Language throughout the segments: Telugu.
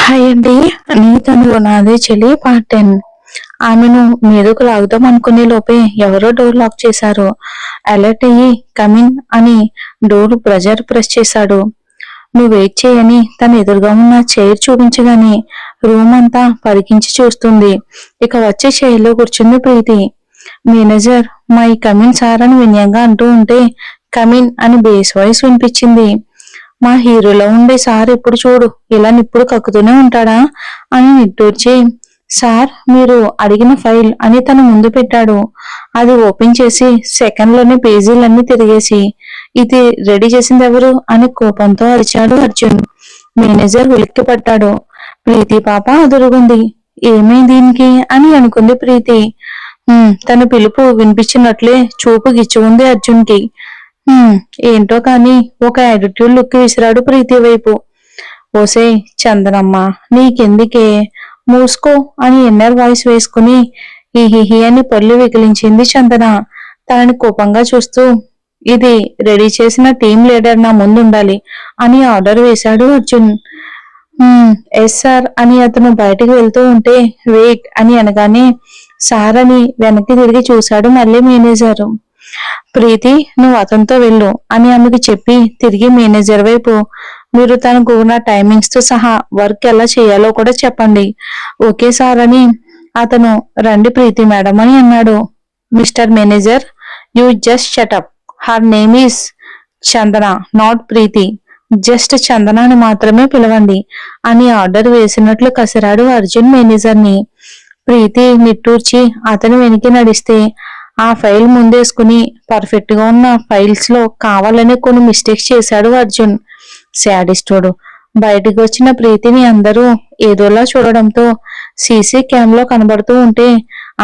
హాయ్ అండి. నీ తనువు నాదే చెలి పార్ట్ 10. ఆమెను మీదకు లాగుదాం అనుకునే లోపే ఎవరో డోర్ లాక్ చేశారు. అలర్ట్ అయ్యి కమిన్ అని డోర్ ప్రెస్ చేశాడు. నువ్వు వెయిట్ చేయని తన ఎదురుగా ఉన్న చైర్ చూపించగానే రూమ్ అంతా పరికించి చూస్తుంది. ఇక వచ్చే చైర్లో కూర్చుంది ప్రీతి. మేనేజర్ మై కమిన్ సార్ అని వినయంగా అంటూ ఉంటే కమిన్ అని బేస్ వాయిస్ వినిపించింది. మా హీరోలో ఉండే సార్ ఎప్పుడు చూడు ఇలా నిప్పుడు కక్కుతూనే ఉంటాడా అని నిట్టూర్చి, సార్ మీరు అడిగిన ఫైల్ అని తన ముందు పెట్టాడు. అది ఓపెన్ చేసి సెకండ్లోనే పేజీలన్నీ తిరిగేసి, ఇది రెడీ చేసింది ఎవరు అని కోపంతో అరిచాడు అర్జున్. మేనేజర్ ఉలిక్కి పట్టాడు. ప్రీతి పాప అదురుగుంది. ఏమైంది దీనికి అని అనుకుంది ప్రీతి. తన పిలుపు వినిపించినట్లే చూపు గిచ్చుకుంది అర్జున్కి. ఏంటో కాని ఒక యాటిట్యూడ్ లుక్ విసిరాడు ప్రీతి వైపు. ఓసే చందనమ్మ నీకెందుకే మూసుకో అని ఇన్నర్ వాయిస్ వేసుకుని హిహిహి అని పళ్ళు వికిలించింది చందన తనని కోపంగా చూస్తూ. ఇది రెడీ చేసిన టీం లీడర్ నా ముందు ఉండాలి అని ఆర్డర్ వేశాడు అర్జున్. ఎస్ సార్ అని అతను బయటకు వెళ్తూ ఉంటే వెయిట్ అని అనగానే సార్ అని వెనక్కి తిరిగి చూశాడు మళ్ళీ మేనేజరు. ప్రీతి నువ్వు అతనితో వెళ్ళు అని ఆమెకి చెప్పి తిరిగి మేనేజర్ వైపు, మీరు తనకు నా టైమింగ్స్ తో సహా వర్క్ ఎలా చేయాలో కూడా చెప్పండి. ఓకే సార్ అని అతను రండి ప్రీతి మేడం అని అన్నాడు. Mister manager you just shut up, her name is Chandana not Preethi, just Chandana అని మాత్రమే పిలవండి అని ఆర్డర్ వేసినట్లు కసిరాడు అర్జున్ మేనేజర్ని. ప్రీతి నిట్టూర్చి అతని వెనక్కి నడిస్తే ఆ ఫైల్ ముందేసుకుని పర్ఫెక్ట్ గా ఉన్న ఫైల్స్ లో కావాలని కొన్ని మిస్టేక్స్ చేశాడు అర్జున్. శాడిస్టోడు. బయటికి వచ్చిన ప్రీతిని అందరూ ఏదోలా చూడడంతో సీసీ క్యామ్ లో కనబడుతూ ఉంటే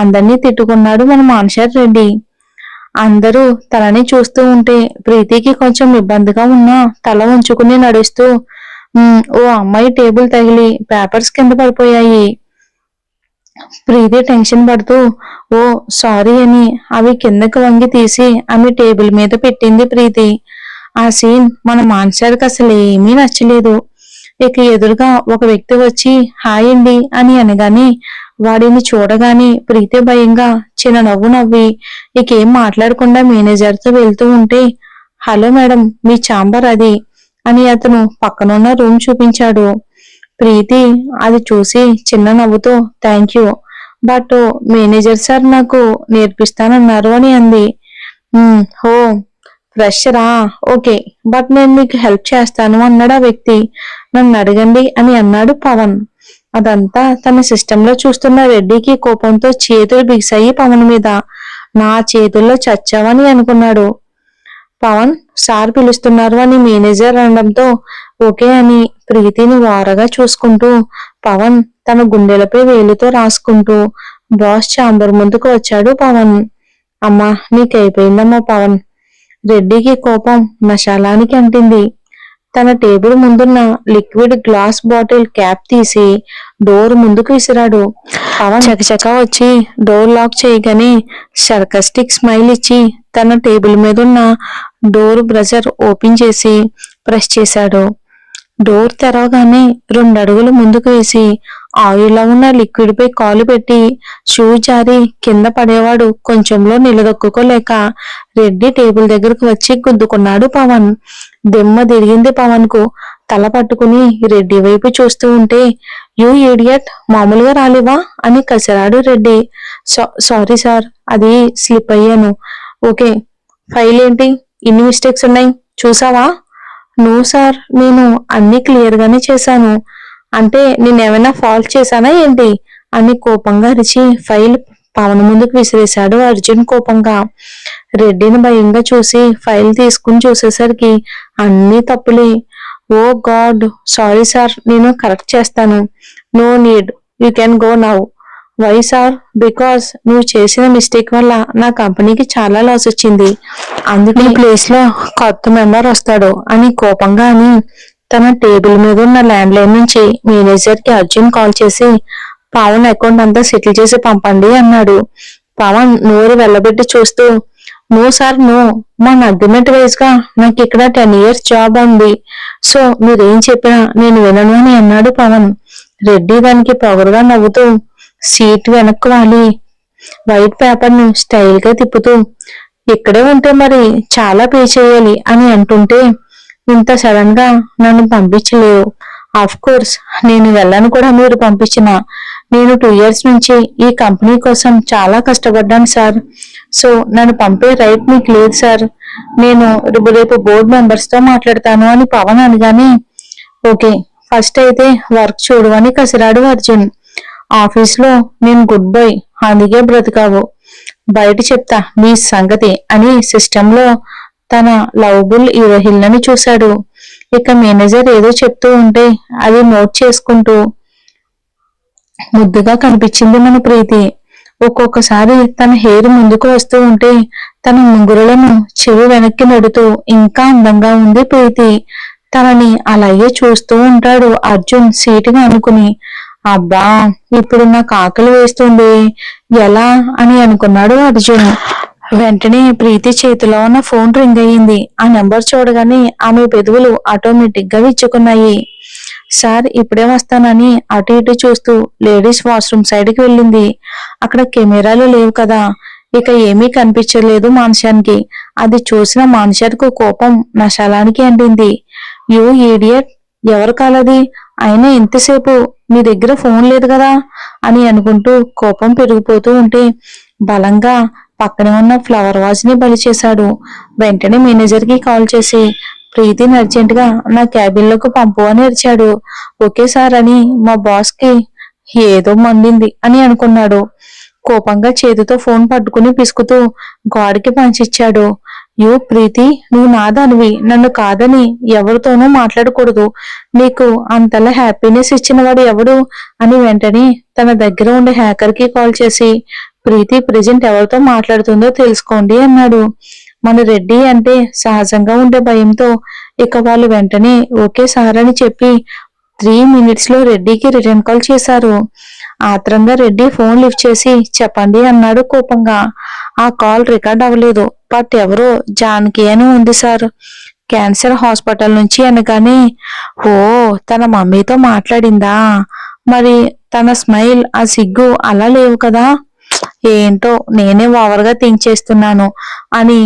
అందరినీ తిట్టుకున్నాడు మన మాన్షర్ రెడ్డి. అందరూ తనని చూస్తూ ఉంటే ప్రీతికి కొంచెం ఇబ్బందిగా ఉన్నా తల ఉంచుకుని నడుస్తూ ఓ అమ్మాయి టేబుల్ తగిలి పేపర్స్ కింద పడిపోయాయి. ప్రీతి టెన్షన్ పడుతూ ఓ సారీ అని అవి కిందకు వంగి తీసి ఆమె టేబుల్ మీద పెట్టింది ప్రీతి. ఆ సీన్ మన మాన్సార్కి అసలు ఏమీ నచ్చలేదు. ఇక ఎదురుగా ఒక వ్యక్తి వచ్చి హాయ్ అండి అని అనగానే వాడిని చూడగానే ప్రీతి భయంగా చిన్న నవ్వు నవ్వి ఇకేం మాట్లాడకుండా మేనేజర్తో వెళ్తూ ఉంటే హలో మేడం మీ ఛాంబర్ అది అని అతను పక్కనున్న రూమ్ చూపించాడు. ప్రీతి అది చూసి చిన్న నవ్వుతో thank you but manager sir నాకు నేర్పిస్తానన్నారు అని అంది. హో ఫ్రెషరా ఓకే బట్ నేను మీకు హెల్ప్ చేస్తాను అన్నాడు ఆ వ్యక్తి. నన్ను అడగండి అని అన్నాడు పవన్. అదంతా తన సిస్టంలో చూస్తున్న రెడ్డికి కోపంతో చేతులు బిగిసాయి పవన్ మీద. నా చేతుల్లో చచ్చావని అనుకున్నాడు. పవన్ సార్ పిలుస్తున్నారు అని మేనేజర్ అనడంతో ఓకే అని ప్రీతిని వారగా చూసుకుంటూ పవన్ తన గుండెలపై వేలుతో రాసుకుంటూ బాస్ ఛాంబర్ ముందుకు వచ్చాడు పవన్. అమ్మా నీకైపోయిందమ్మా పవన్. రెడ్డికి కోపం మశాలానికి అంటింది. తన టేబుల్ ముందున్న లిక్విడ్ గ్లాస్ బాటిల్ క్యాప్ తీసి డోర్ ముందుకు విసిరాడు. పవన్ చకచకా వచ్చి డోర్ లాక్ చేయగానే సర్కస్టిక్ స్మైల్ ఇచ్చి తన టేబుల్ మీద ఉన్న డోర్ బ్రజర్ ఓపెన్ చేసి ప్రెస్ చేశాడు. డోర్ తెరవగానే 2 అడుగులు ముందుకు వేసి ఆయిల్లో ఉన్న లిక్విడ్ పై కాలు పెట్టి షూ జారి కింద పడేవాడు కొంచెంలో నిలదొక్కుకోలేక రెడ్డి టేబుల్ దగ్గరకు వచ్చి గుద్దుకున్నాడు పవన్. దెమ్మ తిరిగింది పవన్ కు. తల పట్టుకుని రెడ్డి వైపు చూస్తూ ఉంటే యూ ఇడియట్ మామూలుగా రాలేవా అని కసిరాడు రెడ్డి. సారీ సార్ అది స్లిప్ అయ్యాను. ఓకే ఫైల్ ఏంటి ఇన్ని మిస్టేక్స్ ఉన్నాయి చూసావా? నో సార్ నేను అన్ని క్లియర్ గానే చేశాను. అంటే నేనేమైనా ఫాల్ట్ చేశానా ఏంటి అని కోపంగా అరిచి ఫైల్ పవన్ ముందుకు విసిరేశాడు అర్జున్ కోపంగా. రెడ్డిని భయంగా చూసి ఫైల్ తీసుకుని చూసేసరికి అన్ని తప్పులే. ఓ గాడ్ సారీ సార్ నేను కరెక్ట్ చేస్తాను. No need you can go now. Why sir? Because నువ్వు చేసిన మిస్టేక్ వల్ల నా కంపెనీకి చాలా లాస్ వచ్చింది. అందుకే ప్లేస్ లో కొత్త మెంబర్ వస్తాడు అని కోపంగా అని తన టేబుల్ మీద ఉన్న ల్యాండ్ లైన్ నుంచి మేనేజర్ కి అర్జున్ కాల్ చేసి పవన్ అకౌంట్ అంతా సెటిల్ చేసి పంపండి అన్నాడు. పవన్ నోరు వెళ్ళబెట్టి చూస్తూ నో సార్ నో, మన అగ్రిమెంట్ వైజ్ గా నాకు ఇక్కడ 10 years జాబ్ ఉంది. సో మీరేం చెప్పినా నేను వినను అని అన్నాడు పవన్. రెడ్డి దానికి పొగరుగా నవ్వుతూ సీట్ వెనక్కు వాలి వైట్ పేపర్ ను స్టైల్ గా తిప్పుతూ ఇక్కడే ఉంటే మరి చాలా పే చేయాలి అని అంటుంటే ఇంత సడన్ గా నన్ను పంపించలేవు. ఆఫ్ కోర్స్ నేను వెళ్ళను కూడా మీరు పంపించిన. నేను 2 years నుంచి ఈ కంపెనీ కోసం చాలా కష్టపడ్డాను సార్. సో నన్ను పంపే రైట్ మీకు లేదు సార్. నేను రేపు బోర్డు మెంబర్స్ తో మాట్లాడతాను అని పవన్ అనగానే ఓకే ఫస్ట్ అయితే వర్క్ చూడు అని కసిరాడు అర్జున్. ఆఫీస్ లో నేను గుడ్ బై అందుకే బ్రతికావు, బయట చెప్తా నీ సంగతి అని సిస్టమ్ లో తన లవబుల్ హీరోయిన్లని చూశాడు. ఇక మేనేజర్ ఏదో చెప్తూ ఉంటే అది నోట్ చేసుకుంటూ ముద్దుగా కనిపించింది మన ప్రీతి. ఒక్కొక్కసారి తన హెయిర్ ముందుకు వస్తూ ఉంటే తన ముంగురులను చెవి వెనక్కి నెడుతూ ఇంకా అందంగా ఉంది ప్రీతి. తనని అలాగే చూస్తూ ఉంటాడు అర్జున్ సీటుగా అనుకుని. అబ్బా ఇప్పుడు నాకు ఆకలి వేస్తుంది ఎలా అని అనుకున్నాడు అర్జున్. వెంటనే ప్రీతి చేతిలో ఉన్న ఫోన్ రింగ్ అయ్యింది. ఆ నెంబర్ చూడగానే ఆమె పెదవులు ఆటోమేటిక్ గా విచ్చుకున్నాయి. సార్ ఇప్పుడే వస్తానని అటు ఇటు చూస్తూ లేడీస్ వాష్రూమ్ సైడ్ కి వెళ్ళింది. అక్కడ కెమెరాలు లేవు కదా, ఇక ఏమీ కనిపించలేదు మాన్షానికి. అది చూసిన మాన్షాకు కోపం నశాలానికి అంటింది. యూ ఈడియట్, ఎవరు కాలది, అయినా ఎంతసేపు మీ దగ్గర ఫోన్ లేదు కదా అని అనుకుంటూ కోపం పెరిగిపోతూ ఉంటే బలంగా పక్కనే ఉన్న ఫ్లవర్ వాజ్ ని బలి చేశాడు. వెంటనే మేనేజర్ కి కాల్ చేసి ప్రీతిని అర్జెంట్ గా నా క్యాబిన్ లోకి పంపు అని అరిచాడు. ఓకే సార్ అని మా బాస్ కి ఏదో మండింది అని అనుకున్నాడు. కోపంగా చేతితో ఫోన్ పట్టుకుని పిసుకుతూ గోడకి పంచిచ్చాడు. యూ ప్రీతి, నువ్వు నాదానివి, నన్ను కాదని ఎవరితోనూ మాట్లాడకూడదు. నీకు అంతలా హ్యాపీనెస్ ఇచ్చిన వాడు ఎవడు అని వెంటనే తన దగ్గర ఉండే హ్యాకర్ కి కాల్ చేసి ప్రీతి ప్రెజెంట్ ఎవరితో మాట్లాడుతుందో తెలుసుకోండి అన్నాడు. మన రెడ్డి అంటే సహజంగా ఉండే భయంతో ఇక వాళ్ళు వెంటనే ఓకే సార్ అని చెప్పి 3 minutes లో రెడ్డికి రిటర్న్ కాల్ చేశారు. ఆత్రంగా రెడ్డి ఫోన్ లిఫ్ట్ చేసి చెప్పండి అన్నాడు కోపంగా. ఆ కాల్ రికార్డ్ అవ్వలేదు, బట్ ఎవరో జానకి అని ఉంది సార్, క్యాన్సర్ హాస్పిటల్ నుంచి అనగానే ఓ తన మమ్మీతో మాట్లాడిందా, మరి తన స్మైల్ ఆ సిగ్గు అలా లేవు కదా, ఏంటో నేనే ఓవర్గా థింక్ చేస్తున్నాను అని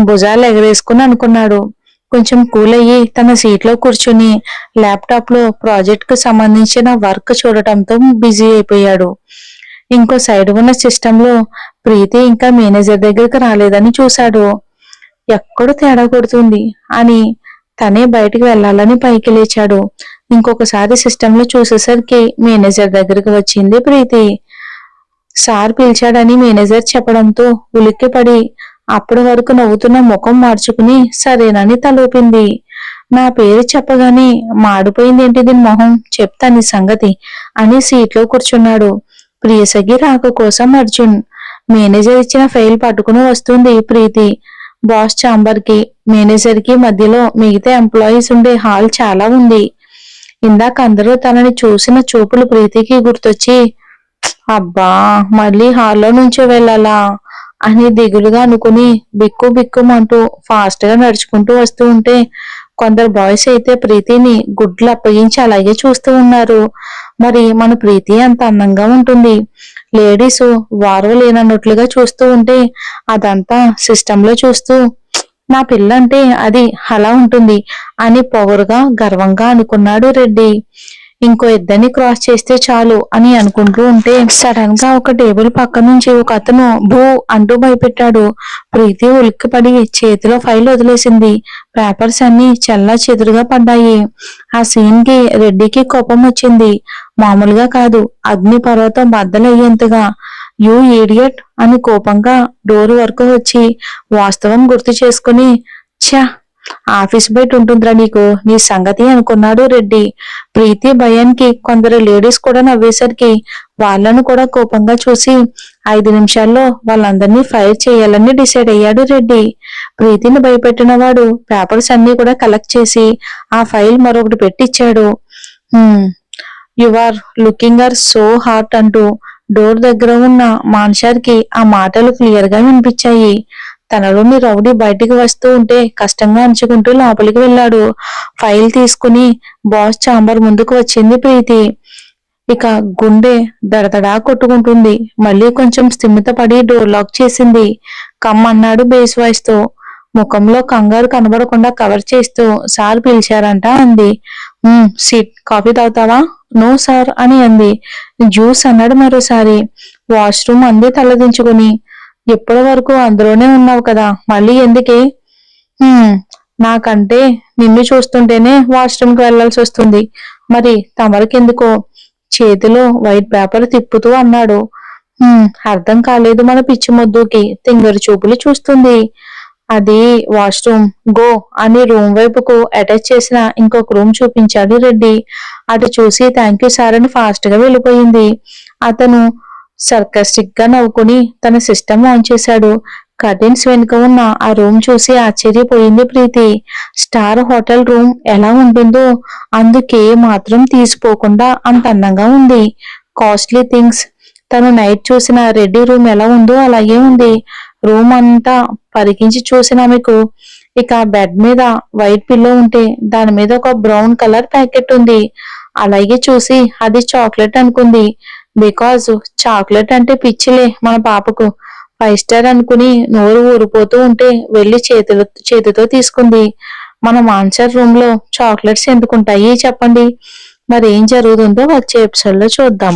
భుజాలు ఎగరేసుకుని అనుకున్నాడు. కొంచెం కూల్ అయ్యి తన సీట్లో కూర్చుని ల్యాప్టాప్ లో ప్రాజెక్ట్ కు సంబంధించిన వర్క్ చూడటంతో బిజీ అయిపోయాడు. ఇంకో సైడ్ ఉన్న సిస్టమ్ లో ప్రీతి ఇంకా మేనేజర్ దగ్గరికి రాలేదని చూశాడు. ఎక్కడో తేడా కొడుతుంది అని తనే బయటికి వెళ్లాలని పైకి లేచాడు. ఇంకొకసారి సిస్టమ్ లో చూసేసరికి మేనేజర్ దగ్గరికి వచ్చింది ప్రీతి. సార్ పిలిచాడని మేనేజర్ చెప్పడంతో ఉలిక్కిపడి అప్పటి వరకు నవ్వుతున్న ముఖం మార్చుకుని సరేనని తలూపింది. నా పేరు చెప్పగానే మాడిపోయిందేంటి దీని మొహం, చెప్తాను ఈ సంగతి అని సీట్లో కూర్చున్నాడు. ప్రియసగి రాక కోసం అర్జున్. మేనేజర్ ఇచ్చిన ఫైల్ పట్టుకుని వస్తుంది ప్రీతి. బాస్ ఛాంబర్ కి మేనేజర్ కి మధ్యలో మిగతా ఎంప్లాయీస్ ఉండే హాల్ చాలా ఉంది. ఇందాక అందరూ తనని చూసిన చూపులు ప్రీతికి గుర్తొచ్చి అబ్బా మళ్ళీ హాల్లో నుంచి వెళ్ళాలా అని దిగులుగా అనుకుని బిక్కు బిక్కుమంటూ ఫాస్ట్ గా నడుచుకుంటూ వస్తూ ఉంటే కొందరు బాయ్స్ అయితే ప్రీతిని గుడ్లు అప్పగించి అలాగే చూస్తూ ఉన్నారు. మరి మన ప్రీతి అంత అందంగా ఉంటుంది, లేడీస్ వారవలేనన్నట్లుగా చూస్తూ ఉంటే అదంతా సిస్టమ్ లో చూస్తూ నా పిల్ల అంటే అది అలా ఉంటుంది అని పొగరుగా గర్వంగా అనుకున్నాడు రెడ్డి. ఇంకో ఇద్దరిని క్రాస్ చేస్తే చాలు అని అనుకుంటూ ఉంటే సడన్ గా ఒక టేబుల్ పక్క నుంచి ఒక అతను భూ అంటూ భయపెట్టాడు. ప్రీతి ఉలిక్కిపడి చేతిలో ఫైల్ వదిలేసింది. పేపర్స్ అన్ని చెల్లా చెదురుగా పడ్డాయి. ఆ సీన్ కి రెడ్డికి కోపం వచ్చింది. మామూలుగా కాదు, అగ్ని పర్వతం బద్దలయ్యేంతగా. యూ ఈడియట్ అని కోపంగా డోర్ వరకు వచ్చి వాస్తవం గుర్తు చేసుకుని ఛ ఆఫీస్ బయట ఉంటుందిరా నీకు నీ సంగతి అనుకున్నాడు రెడ్డి. ప్రీతి భయానికి కొందరు లేడీస్ కూడా నవ్వేసరికి వాళ్ళను కూడా కోపంగా చూసి 5 నిమిషాల్లో వాళ్ళందరినీ ఫైర్ చేయాలని డిసైడ్ అయ్యాడు రెడ్డి. ప్రీతిని భయపెట్టిన వాడు పేపర్స్ అన్ని కూడా కలెక్ట్ చేసి ఆ ఫైల్ మరొకటి పెట్టిచ్చాడు. You are looking are so hot అంటూ డోర్ దగ్గర ఉన్న మాన్షార్ కి ఆ మాటలు క్లియర్ గా వినిపించాయి. తనలోని రౌడీ బయటికి వస్తూ ఉంటే కష్టంగా అంచుకుంటూ లోపలికి వెళ్ళాడు. ఫైల్ తీసుకుని బాస్ ఛాంబర్ ముందుకు వచ్చింది ప్రీతి. ఇక గుండె దడదడా కొట్టుకుంటుంది. మళ్ళీ కొంచెం స్థిమితపడి డోర్ లాక్ చేసింది. కమ్ అన్నాడు బేస్ వాయిస్ తో. ముఖంలో కంగారు కనబడకుండా కవర్ చేస్తూ సార్ పిలిచారంట అంది. సిట్, కాఫీ తాగుతావా? నో సార్ అని అంది. జ్యూస్ అన్నాడు మరోసారి. వాష్రూమ్ అంది తలదించుకుని. ఎప్పటి వరకు అందులోనే ఉన్నావు కదా, మళ్ళీ ఎందుకే? "హ్మ్, నాకంటే నిన్ను చూస్తుంటేనే వాష్రూమ్కి వెళ్లాల్సి వస్తుంది. మరి తమరికెందుకో?" చేతిలో వైట్ పేపర్ తిప్పుతూ అన్నాడు. అర్థం కాలేదు మన పిచ్చి మొద్దుకి. తింగరి చూపులు చూస్తుంది. అది వాష్రూమ్. గో అని రూమ్ వైపుకు అటాచ్ చేసిన ఇంకొక రూమ్ చూపించాడు రెడ్డి. అటు చూసి థ్యాంక్ యూ సార్ అని ఫాస్ట్ గా వెళ్ళిపోయింది. అతను సర్కస్టిక్ గా నవ్వుకుని తన సిస్టమ్ ఆన్ చేశాడు. కర్టెన్స్ వెనుక ఉన్న ఆ రూమ్ చూసి ఆశ్చర్యపోయింది ప్రీతి. స్టార్ హోటల్ రూమ్ ఎలా ఉంటుందో అందుకే మాత్రం తీసిపోకుండా అంత అందంగా ఉంది. Costly things. తను నైట్ చూసిన రెడ్డి రూమ్ ఎలా ఉందో అలాగే ఉంది. రూమ్ అంతా పరికించి చూసిన ఆమెకు ఇక బెడ్ మీద వైట్ పిల్లో ఉంటే దాని మీద ఒక బ్రౌన్ కలర్ ప్యాకెట్ ఉంది. అలాగే చూసి అది చాక్లెట్ అనుకుంది. బికాజ్ చాక్లెట్ అంటే పిచ్చిలే మన పాపకు. 5 స్టార్ అనుకుని నోరు ఊరిపోతూ ఉంటే వెళ్లి చేతితో తీసుకుంది. మన మాన్సర్ రూమ్ లో చాక్లెట్స్ ఎందుకుంటాయి చెప్పండి. మరి ఏం జరుగుతుందో వచ్చే ఎపిసోడ్ లో చూద్దాం.